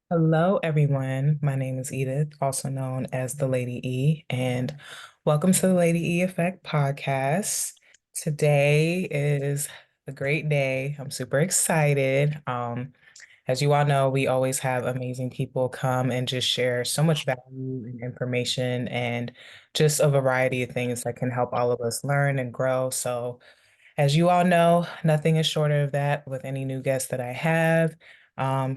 Hello, everyone. My name is Edith, also known as the Lady E, and welcome to the Lady E Effect podcast. Today is a great day. I'm super excited. As you all know, we always have amazing people come and just share so much value and information and just a variety of things that can help all of us learn and grow. So, as you all know, nothing is short of that with any new guests that I have.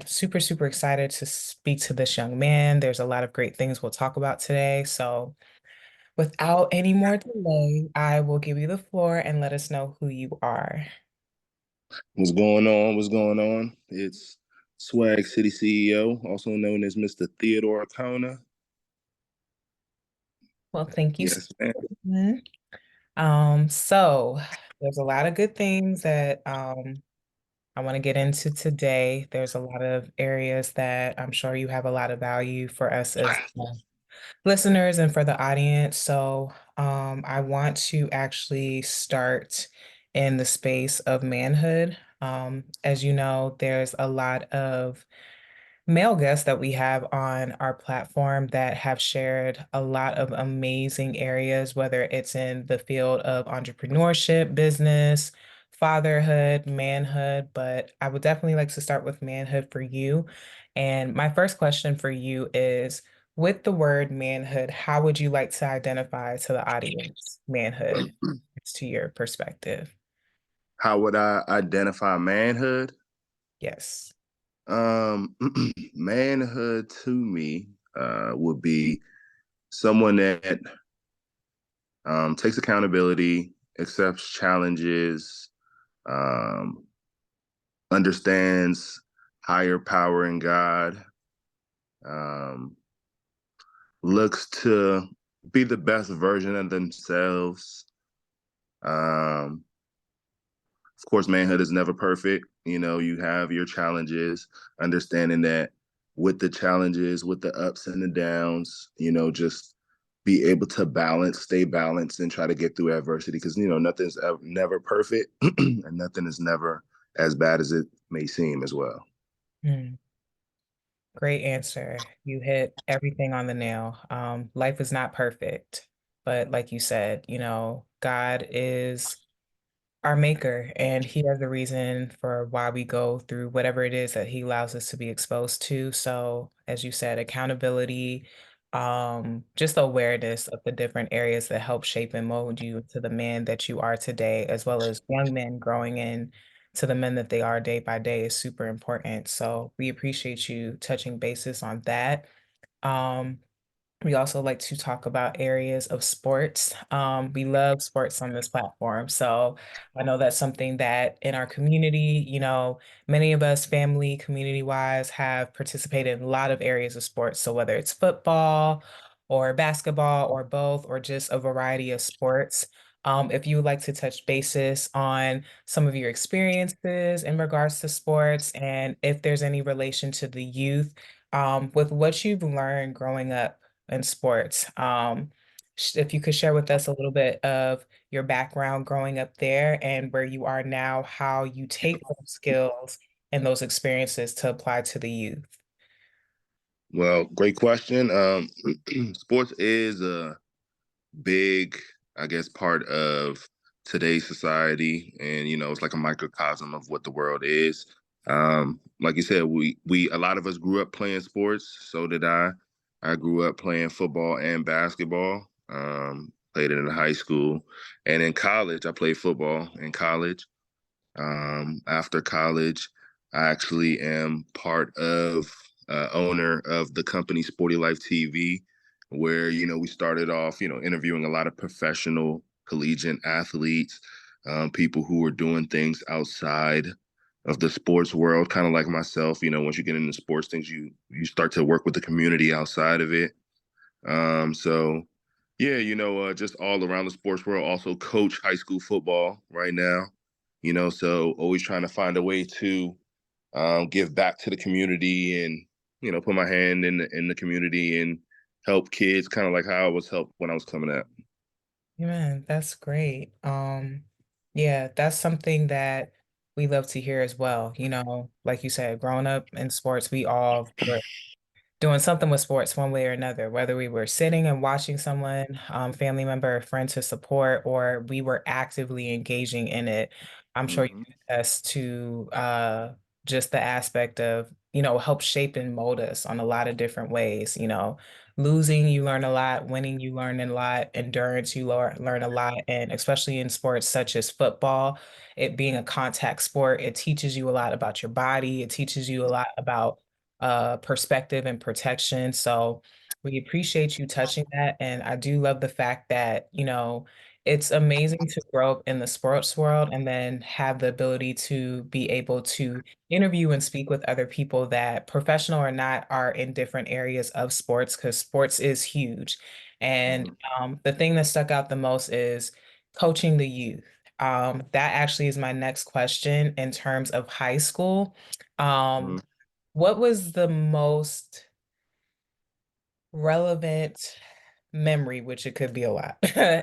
Super, super excited to speak to this young man. There's a lot of great things we'll talk about today. So, without any more delay, I will give you the floor and let us know who you are. What's going on? What's going on? It's Swag City CEO, also known as Mr. Theodore Kona. Well, thank you so Yes, man. much. So there's a lot of good things that I want to get into today. There's a lot of areas that I'm sure you have a lot of value for us as listeners and for the audience. So, I want to actually start in the space of manhood. As you know, there's a lot of male guests that we have on our platform that have shared a lot of amazing areas, whether it's in the field of entrepreneurship, business, fatherhood, manhood. But I would definitely like to start with manhood for you. And my first question for you is, with the word manhood, how would you like to identify to the audience manhood to your perspective? How would I identify manhood? Yes. Um, Manhood to me would be someone that takes accountability, accepts challenges, um, understands higher power in God, um, looks to be the best version of themselves. Um, of course, manhood is never perfect. You know, you have your challenges, understanding that with the challenges, with the ups and the downs, just be able to balance, stay balanced, and try to get through adversity because, nothing's never perfect and nothing is never as bad as it may seem as well. Hmm. Great answer. You hit everything on the nail. Life is not perfect, but like you said, God is our maker and he has a reason for why we go through whatever it is that he allows us to be exposed to. So, as you said, accountability, just awareness of the different areas that help shape and mold you to the man that you are today, as well as young men growing in to the men that they are day by day is super important. So we appreciate you touching bases on that. Um, we also like to talk about areas of sports. We love sports on this platform. So I know that's something that in our community, many of us, family, community wise, have participated in a lot of areas of sports. So whether it's football or basketball or both, or just a variety of sports. If you would like to touch basis on some of your experiences in regards to sports and if there's any relation to the youth, with what you've learned growing up in sports. If you could share with us a little bit of your background growing up there and where you are now, how you take those skills and those experiences to apply to the youth. Well, great question. Sports is a big, I guess, part of today's society, and it's like a microcosm of what the world is. Like you said, we a lot of us grew up playing sports. So did I. I grew up playing football and basketball. Played it in high school, and in college, I played football in college. After college, I actually am part of owner of the company Sporty Life TV, where we started off interviewing a lot of professional collegiate athletes, people who were doing things outside of the sports world, kind of like myself. Once you get into sports things, you start to work with the community outside of it. So yeah, just all around the sports world. Also coach high school football right now. So always trying to find a way to give back to the community and put my hand in the community and help kids, kind of like how I was helped when I was coming up. Yeah, man, that's great. Yeah, that's something that we love to hear as well. Like you said, growing up in sports, we all were doing something with sports one way or another, whether we were sitting and watching someone, family member or friend to support, or we were actively engaging in it. I'm sure you Hmm. can attest to just the aspect of, help shape and mold us on a lot of different ways. Losing, you learn a lot, winning, you learn a lot, endurance, you learn a lot. And especially in sports such as football, it being a contact sport, it teaches you a lot about your body, it teaches you a lot about perspective and protection. So we appreciate you touching that. And I do love the fact that, it's amazing to grow up in the sports world and then have the ability to be able to interview and speak with other people that, professional or not, are in different areas of sports because sports is huge. And Hmm. the thing that stuck out the most is coaching the youth. That actually is my next question in terms of high school. Um, Hmm. what was the most relevant memory, which it could be a lot,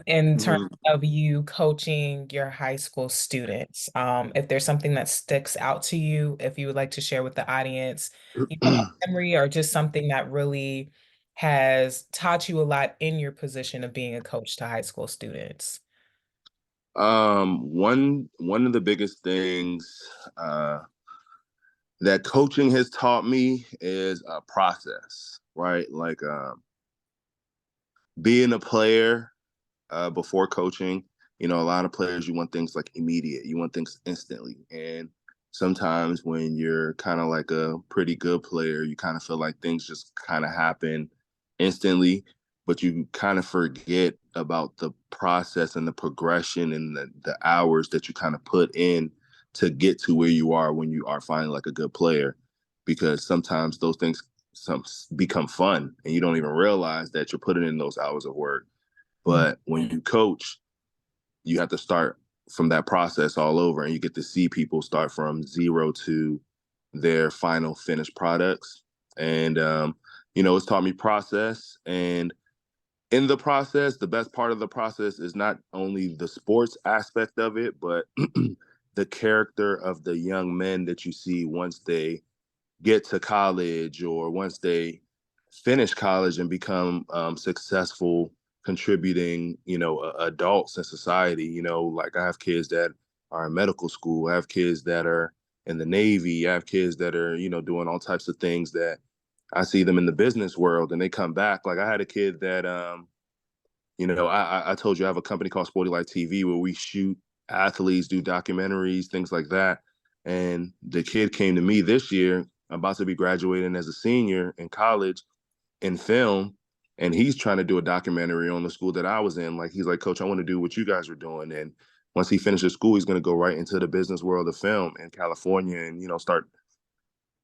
in terms Hmm. of you coaching your high school students? If there's something that sticks out to you, if you would like to share with the audience, a memory or just something that really has taught you a lot in your position of being a coach to high school students. One of the biggest things uh, that coaching has taught me is a process, right? Like being a player before coaching. A lot of players, you want things like immediate, you want things instantly. And sometimes when you're kind of like a pretty good player, you kind of feel like things just kind of happen instantly, but you kind of forget about the process and the progression and the hours that you kind of put in to get to where you are when you are finally like a good player. Because sometimes those things some become fun and you don't even realize that you're putting in those hours of work. Mm. But when you coach, you have to start from that process all over, and you get to see people start from zero to their final finished products. And it's taught me process. And in the process, the best part of the process is not only the sports aspect of it, but the character of the young men that you see once they get to college or once they finish college and become successful contributing adults in society. Like I have kids that are in medical school, I have kids that are in the Navy, I have kids that are doing all types of things that I see them in the business world and they come back. Like I had a kid that I told you I have a company called Sporty TV where we shoot athletes, do documentaries, things like that. And the kid came to me this year, about to be graduating as a senior in college in film, and he's trying to do a documentary on the school that I was in. Like he's like, Coach, I want to do what you guys are doing. And once he finishes school, he's going to go right into the business world of film in California and start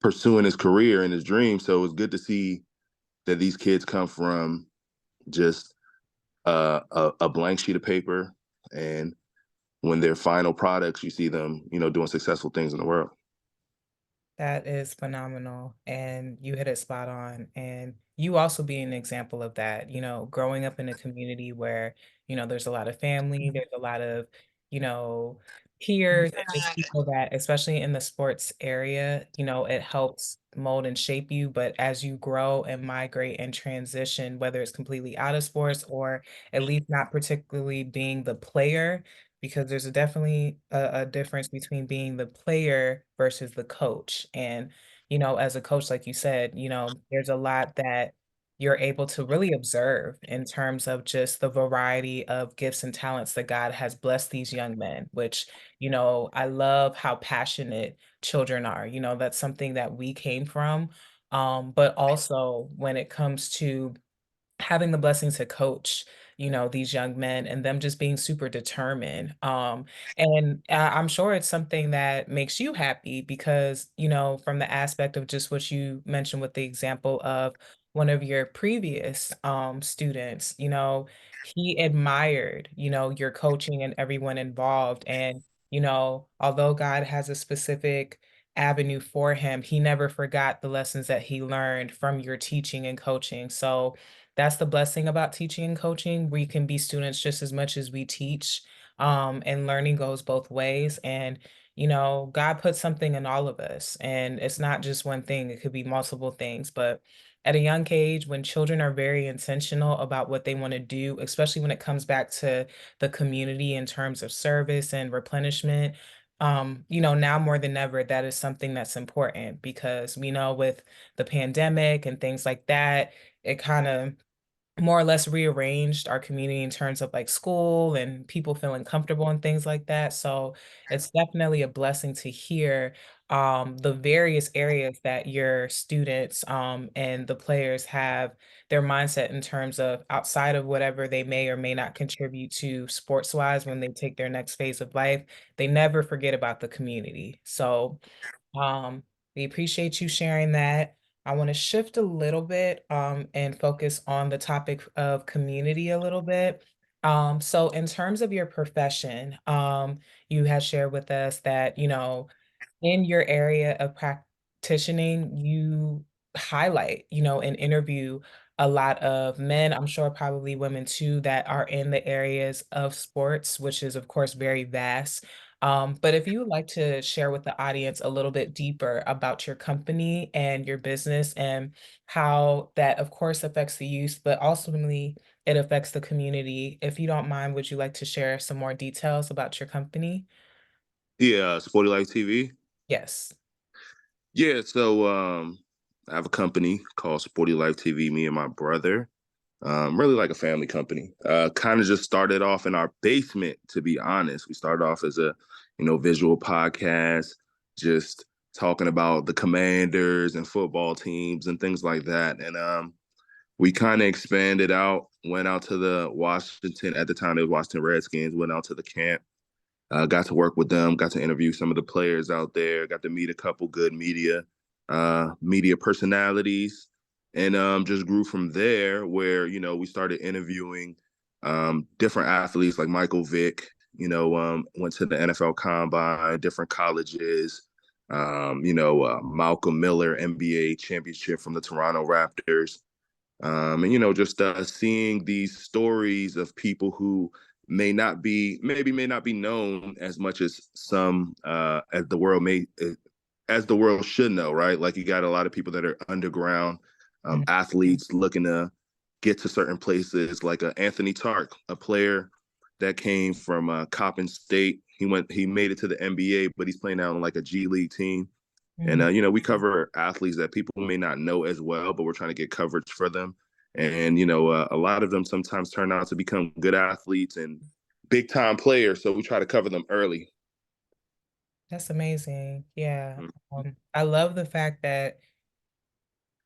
pursuing his career and his dream. So it's good to see that these kids come from just a blank sheet of paper, and when they're final products, you see them, doing successful things in the world. That is phenomenal. And you hit it spot on. And you also be an example of that, growing up in a community where, there's a lot of family, there's a lot of, you know, peers and just people that, especially in the sports area, it helps mold and shape you. But as you grow and migrate and transition, whether it's completely out of sports or at least not particularly being the player, because there's definitely a difference between being the player versus the coach. And, as a coach, like you said, there's a lot that you're able to really observe in terms of just the variety of gifts and talents that God has blessed these young men, which, I love how passionate children are. That's something that we came from. But also when it comes to having the blessing to coach, these young men and them just being super determined. And I'm sure it's something that makes you happy because, from the aspect of just what you mentioned with the example of one of your previous students, he admired, your coaching and everyone involved. And, although God has a specific avenue for him, he never forgot the lessons that he learned from your teaching and coaching. So that's the blessing about teaching and coaching. We can be students just as much as we teach. And learning goes both ways. And, God put something in all of us, and it's not just one thing, it could be multiple things. But at a young age, when children are very intentional about what they want to do, especially when it comes back to the community in terms of service and replenishment, now more than ever, that is something that's important because we know with the pandemic and things like that, it kind of more or less rearranged our community in terms of like school and people feeling comfortable and things like that. So it's definitely a blessing to hear the various areas that your students and the players have their mindset in terms of outside of whatever they may or may not contribute to sports wise when they take their next phase of life, they never forget about the community. So um, we appreciate you sharing that. I want to shift a little bit and focus on the topic of community a little bit. So in terms of your profession, you had shared with us that, in your area of practicing, you highlight, and interview a lot of men, I'm sure probably women too, that are in the areas of sports, which is, of course, very vast. But if you would like to share with the audience a little bit deeper about your company and your business and how that, of course, affects the youth, but ultimately it affects the community. If you don't mind, would you like to share some more details about your company? Yeah, Sporty Life TV. Yes. Yeah, so I have a company called Sporty Life TV, me and my brother. Really like a family company. Kind of just started off in our basement, to be honest. We started off as a, visual podcast, just talking about the commanders and football teams and things like that. And we kind of expanded out, went out to the Washington, at the time it was Washington Redskins, went out to the camp, got to work with them, got to interview some of the players out there, got to meet a couple good media personalities, and just grew from there. Where we started interviewing different athletes like Michael Vick. Went to the NFL Combine, different colleges. Malcolm Miller, NBA championship from the Toronto Raptors. And just seeing these stories of people who may not be known as much as some as the world should know, right? Like you got a lot of people that are underground athletes looking to get to certain places, like Anthony Tark, a player that came from Coppin State. He made it to the NBA, but he's playing out on like a G League team. And Mhm. we cover athletes that people may not know as well, but we're trying to get coverage for them. And a lot of them sometimes turn out to become good athletes and big time players. So we try to cover them early. That's amazing. Yeah. Mm-hmm. I love the fact that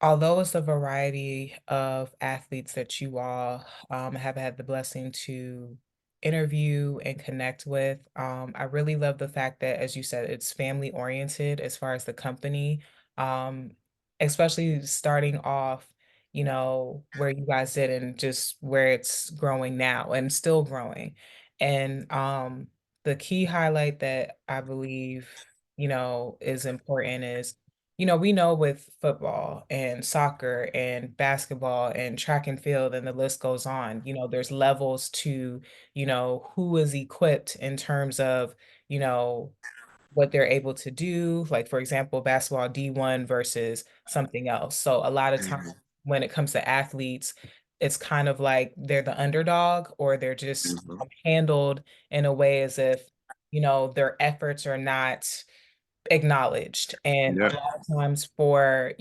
although it's a variety of athletes that you all have had the blessing to interview and connect with, I really love the fact that, as you said, it's family oriented as far as the company, um, especially starting off, where you guys did and just where it's growing now and still growing. And the key highlight that I believe, is important is we know with football and soccer and basketball and track and field and the list goes on, there's levels to, who is equipped in terms of, you know, what they're able to do. Like, for example, basketball D1 versus something else. So a lot of times Mm-hmm. when it comes to athletes, it's kind of like they're the underdog or they're just Mm-hmm. handled in a way as if, their efforts are not acknowledged. And a Yeah. lot of times for,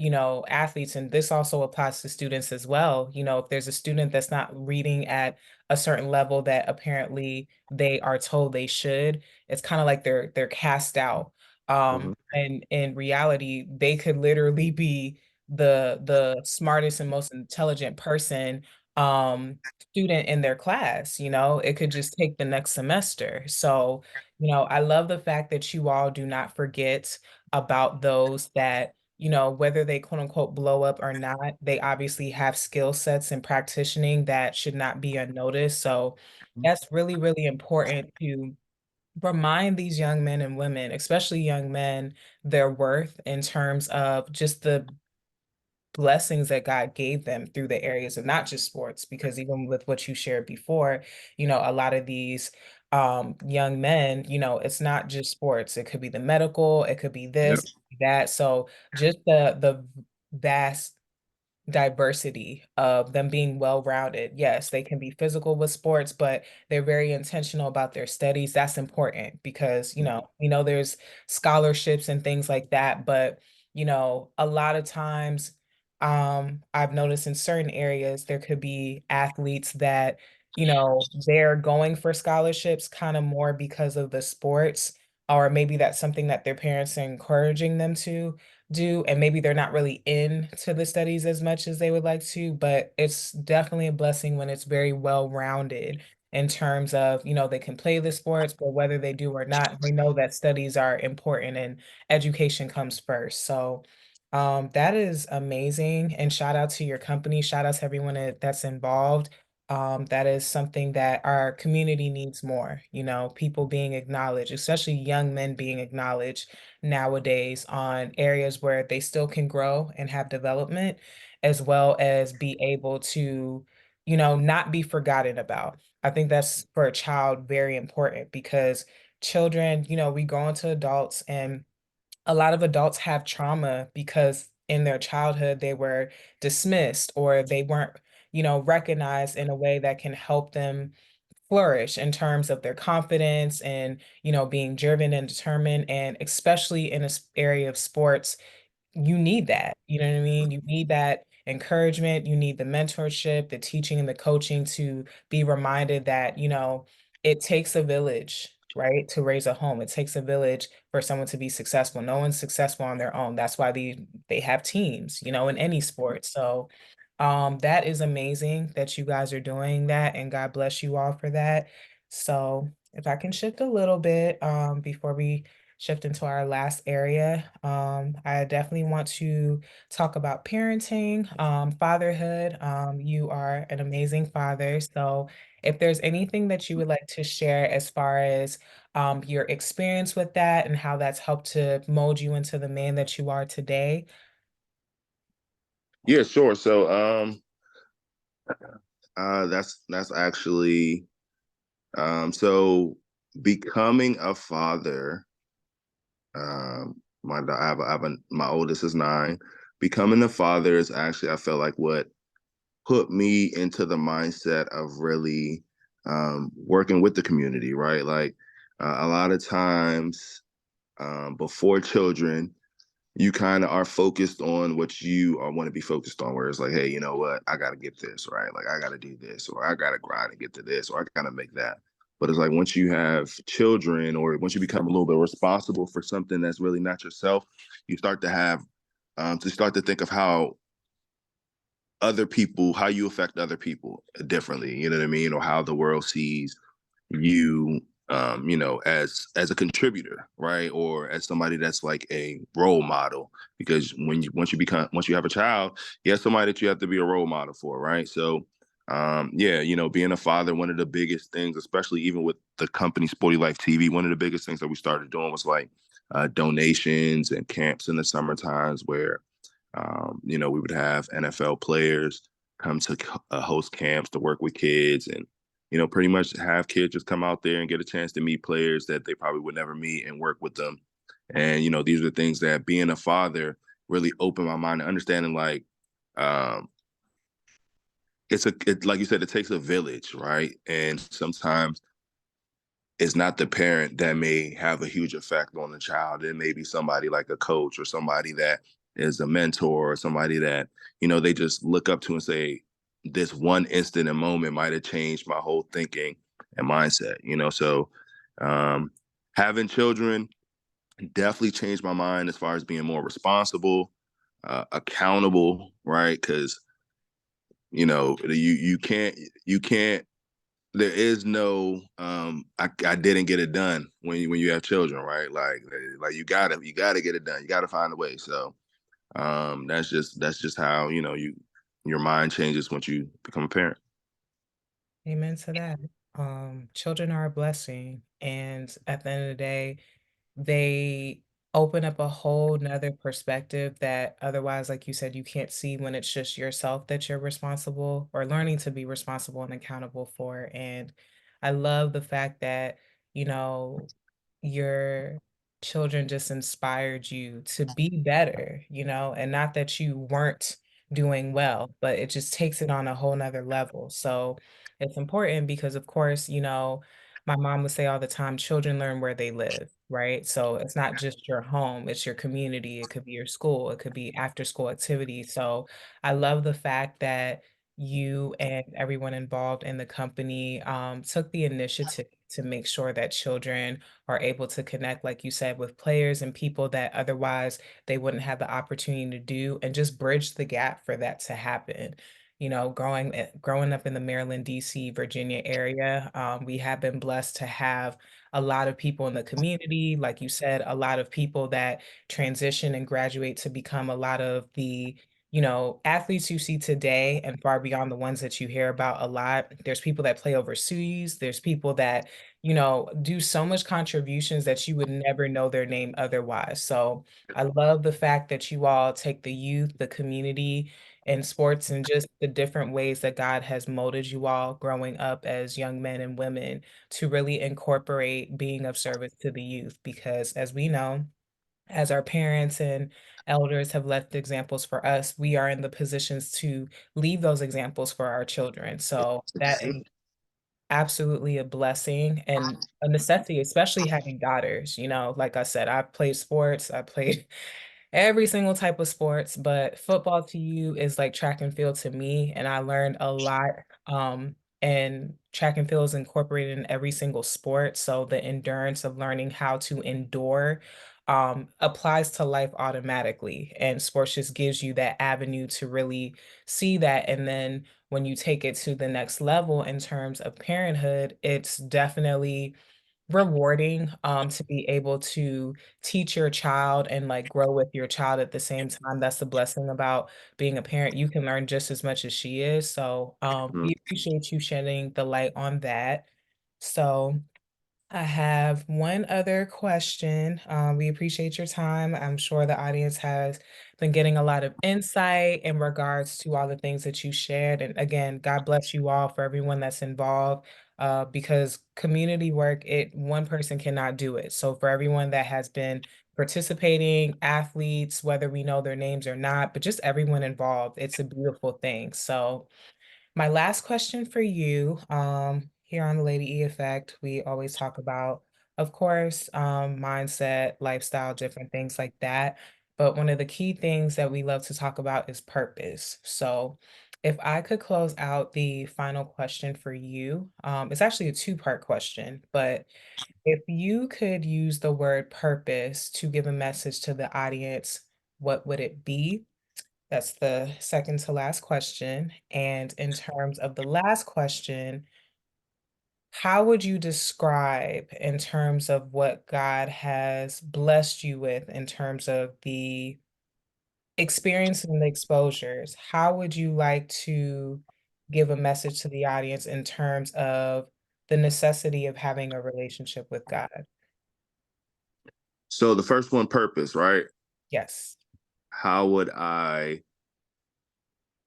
athletes, and this also applies to students as well, if there's a student that's not reading at a certain level that apparently they are told they should, it's kind of like they're cast out. Mm-hmm. And in reality, they could literally be the smartest and most intelligent person student in their class, it could just take the next semester. So I love the fact that you all do not forget about those that, whether they quote unquote blow up or not, they obviously have skill sets and practicing that should not be unnoticed. So that's really, really important to remind these young men and women, especially young men, their worth in terms of just the blessings that God gave them through the areas of not just sports, because even with what you shared before, a lot of these young men, it's not just sports. It could be the medical, it could be Yep. this, that. So just the vast diversity of them being well-rounded. Yes, they can be physical with sports, but they're very intentional about their studies. That's important because, we know there's scholarships and things like that, but a lot of times I've noticed in certain areas there could be athletes that, they're going for scholarships kind of more because of the sports, or maybe that's something that their parents are encouraging them to do, and maybe they're not really into the studies as much as they would like to, but it's definitely a blessing when it's very well rounded in terms of, they can play the sports, but whether they do or not, they know that studies are important and education comes first. So that is amazing, and shout out to your company, shout out to everyone that's involved. That is something that our community needs more, people being acknowledged, especially young men being acknowledged nowadays on areas where they still can grow and have development, as well as be able to, not be forgotten about. I think that's for a child very important because children, we grow into adults, and a lot of adults have trauma because in their childhood they were dismissed or they weren't, recognized in a way that can help them flourish in terms of their confidence and, being driven and determined. And especially in this area of sports, you need that. You know what I mean? You need that encouragement, you need the mentorship, the teaching and the coaching to be reminded that, it takes a village, right, to raise a home. It takes a village for someone to be successful. No one's successful on their own. That's why they have teams, in any sport. So that is amazing that you guys are doing that, and God bless you all for that. So if I can shift a little bit before we shift into our last area. I definitely want to talk about parenting, fatherhood. You are an amazing father. So, if there's anything that you would like to share as far as your experience with that and how that's helped to mold you into the man that you are today. Yeah, sure. So that's actually so becoming a father, my oldest is 9. Becoming a father is actually, I felt like, what put me into the mindset of really working with the community, right? Like a lot of times before children, you kind of are focused on what you want to be focused on, where it's like, hey, you know what, I got to get this, right? Like I got to do this, or I got to grind and get to this, or I got to make that. But it's like once you have children, or once you become a little bit responsible for something that's really not yourself, you start to have to start to think of how you affect other people differently, you know what I mean? Or how the world sees you, as a contributor, right? Or as somebody that's like a role model. Because once you have a child, you have somebody that you have to be a role model for, right? So yeah, being a father, one of the biggest things, especially even with the company Sporty Life TV, one of the biggest things that we started doing was like donations and camps in the summer times where we would have NFL players come to host camps to work with kids, and pretty much have kids just come out there and get a chance to meet players that they probably would never meet and work with them. And these are the things that being a father really opened my mind to understanding. Like, um, like you said, it takes a village, right? And sometimes it's not the parent that may have a huge effect on the child. It may be somebody like a coach or somebody that is a mentor or somebody that, they just look up to and say, this one instant and moment might have changed my whole thinking and mindset. So having children definitely changed my mind as far as being more responsible, accountable, right? Because, you can't there is no I didn't get it done when you have children, right? Like you gotta get it done. You gotta find a way. So that's just how your mind changes once you become a parent. Amen to that. Children are a blessing, and at the end of the day, they open up a whole nother perspective that otherwise, like you said, you can't see when it's just yourself that you're responsible or learning to be responsible and accountable for. And I love the fact that, you know, your children just inspired you to be better, and not that you weren't doing well, but it just takes it on a whole nother level. So it's important because, of course, my mom would say all the time, children learn where they live, right? So it's not just your home, it's your community, it could be your school, it could be after school activities. So I love the fact that you and everyone involved in the company took the initiative to make sure that children are able to connect, like you said, with players and people that otherwise they wouldn't have the opportunity to do, and just bridge the gap for that to happen. Growing up in the Maryland, DC, Virginia area, we have been blessed to have a lot of people in the community, like you said, a lot of people that transition and graduate to become a lot of the athletes you see today and far beyond the ones that you hear about a lot. There's people that play overseas. There's people that, do so much contributions that you would never know their name otherwise. So I love the fact that you all take the youth, the community, and sports and just the different ways that God has molded you all growing up as young men and women to really incorporate being of service to the youth. Because as we know, as our parents and elders have left examples for us, we are in the positions to leave those examples for our children. So that is absolutely a blessing and a necessity, especially having daughters. Like I said, I've played sports, I played every single type of sports, but football to you is like track and field to me. And I learned a lot. And track and field is incorporated in every single sport. So the endurance of learning how to endure applies to life automatically. And sports just gives you that avenue to really see that. And then when you take it to the next level in terms of parenthood, it's definitely rewarding to be able to teach your child and like grow with your child at the same time. That's the blessing about being a parent. You can learn just as much as she is. So Mm. we appreciate you shedding the light on that. So I have one other question. We appreciate your time. I'm sure the audience has been getting a lot of insight in regards to all the things that you shared. And again, God bless you all for everyone that's involved, because community work, one person cannot do it. So for everyone that has been participating, athletes, whether we know their names or not, but just everyone involved, it's a beautiful thing. So my last question for you, here on the Lady E Effect, we always talk about, of course, mindset, lifestyle, different things like that. But one of the key things that we love to talk about is purpose. So if I could close out the final question for you, it's actually a two-part question, but if you could use the word purpose to give a message to the audience, what would it be? That's the second to last question. And in terms of the last question, how would you describe in terms of what God has blessed you with in terms of the experience and the exposures? How would you like to give a message to the audience in terms of the necessity of having a relationship with God? So the first one, purpose, right? Yes. How would I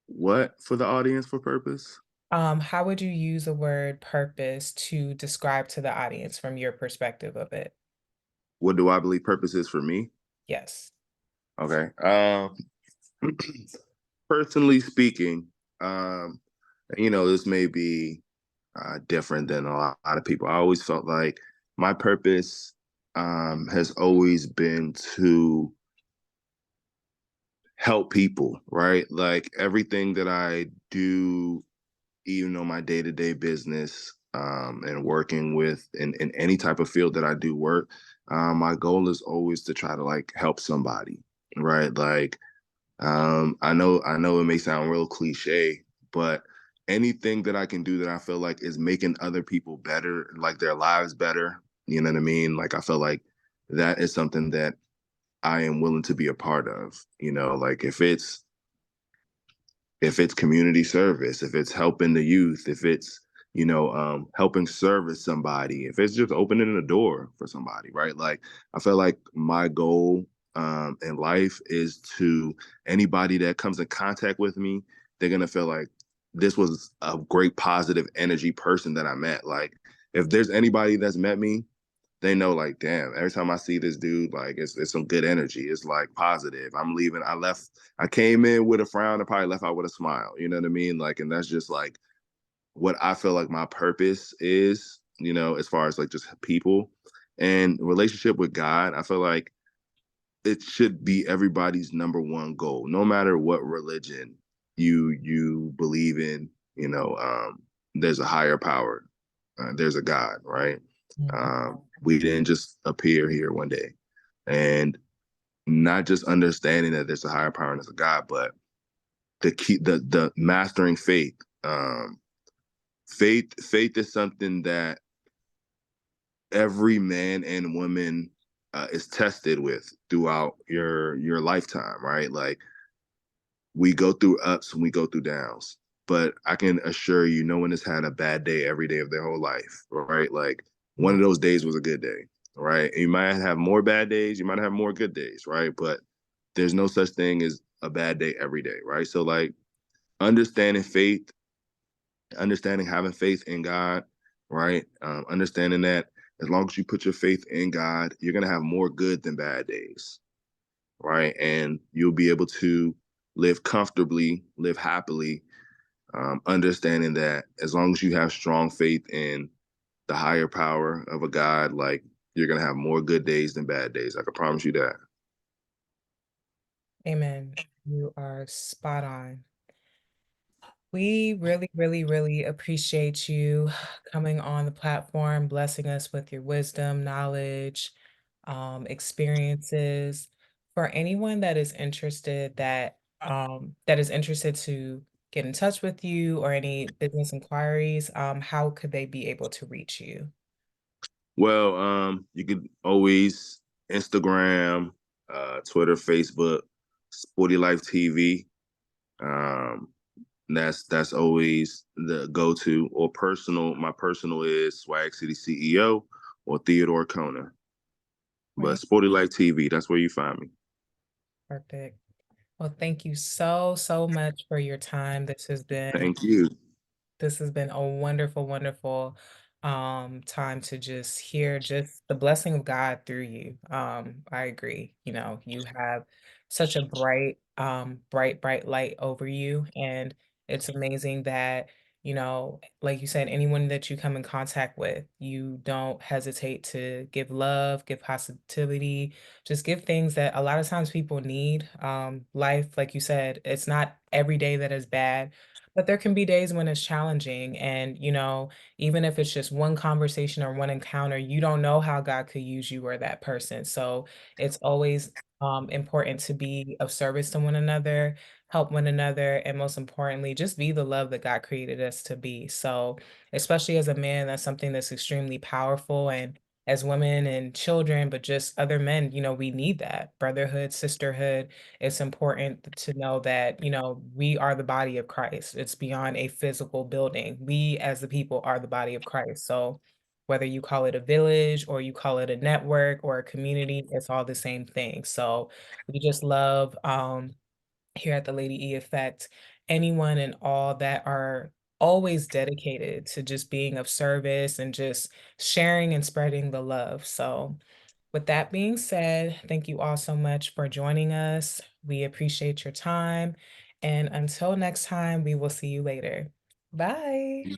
what for the audience for purpose? How would you use the word purpose to describe to the audience from your perspective of it? What do I believe purpose is for me? Yes. Okay. Personally speaking, um, this may be different than a lot of people. I always felt like my purpose has always been to help people, right? Like everything that I do, even on my day to day business and working with in any type of field that I do work, my goal is always to try to like help somebody, right? Like I know it may sound real cliche, but anything that I can do that I feel like is making other people better, like their lives better, you know what I mean? Like I feel like that is something that I am willing to be a part of. Like if it's community service, if it's helping the youth, if it's helping service somebody, if it's just opening a door for somebody, right? Like I feel like my goal in life is to anybody that comes in contact with me, they're gonna feel like this was a great positive energy person that I met. Like if there's anybody that's met me, they know like, damn, every time I see this dude, like it's some good energy. It's like positive. I'm leaving. I came in with a frown and probably left out with a smile. You know what I mean? Like, and that's just like what I feel like my purpose is, as far as like just people and relationship with God. I feel like it should be everybody's number one goal, no matter what religion you believe in. There's a higher power. There's a God, right? Mhm. We didn't just appear here one day, and not just understanding that there's a higher power and there's a God, but the mastering faith. Faith is something that every man and woman is tested with throughout your lifetime, right? Like we go through ups and we go through downs, but I can assure you, no one has had a bad day every day of their whole life, right? Like one of those days was a good day, right? And you might have more bad days, you might have more good days, right? But there's no such thing as a bad day every day, right? So like understanding faith, understanding having faith in God, right? Understanding that as long as you put your faith in God, you're gonna have more good than bad days, right? And you'll be able to live comfortably, live happily, understanding that as long as you have strong faith in the higher power of a God, like you're gonna have more good days than bad days. I can promise you that. Amen. You are spot on. We really, really, really appreciate you coming on the platform, blessing us with your wisdom, knowledge, experiences. For anyone that is interested to get in touch with you or any business inquiries, how could they be able to reach you? Well, you could always Instagram, Twitter, Facebook, Sporty Life TV. Um, that's always the go-to. Or personal, my personal is Swag City CEO or Theodore Kona. But Right. Sporty Life TV, that's where you find me. Perfect. Well, thank you so, so much for your time. Thank you. This has been a wonderful, wonderful time to just hear just the blessing of God through you. I agree. You have such a bright light over you. And it's amazing that, like you said, anyone that you come in contact with, you don't hesitate to give love, give positivity, just give things that a lot of times people need. Life, like you said, it's not every day that is bad, but there can be days when it's challenging. And, even if it's just one conversation or one encounter, you don't know how God could use you or that person. So it's always important to be of service to one another, help one another, and most importantly, just be the love that God created us to be. So, especially as a man, that's something that's extremely powerful. And as women and children, but just other men, we need that brotherhood, sisterhood. It's important to know that, we are the body of Christ. It's beyond a physical building. We as the people are the body of Christ. So whether you call it a village or you call it a network or a community, it's all the same thing. So we just love here at the Lady E Effect, anyone and all that are always dedicated to just being of service and just sharing and spreading the love. So with that being said, thank you all so much for joining us. We appreciate your time. And until next time, we will see you later. Bye.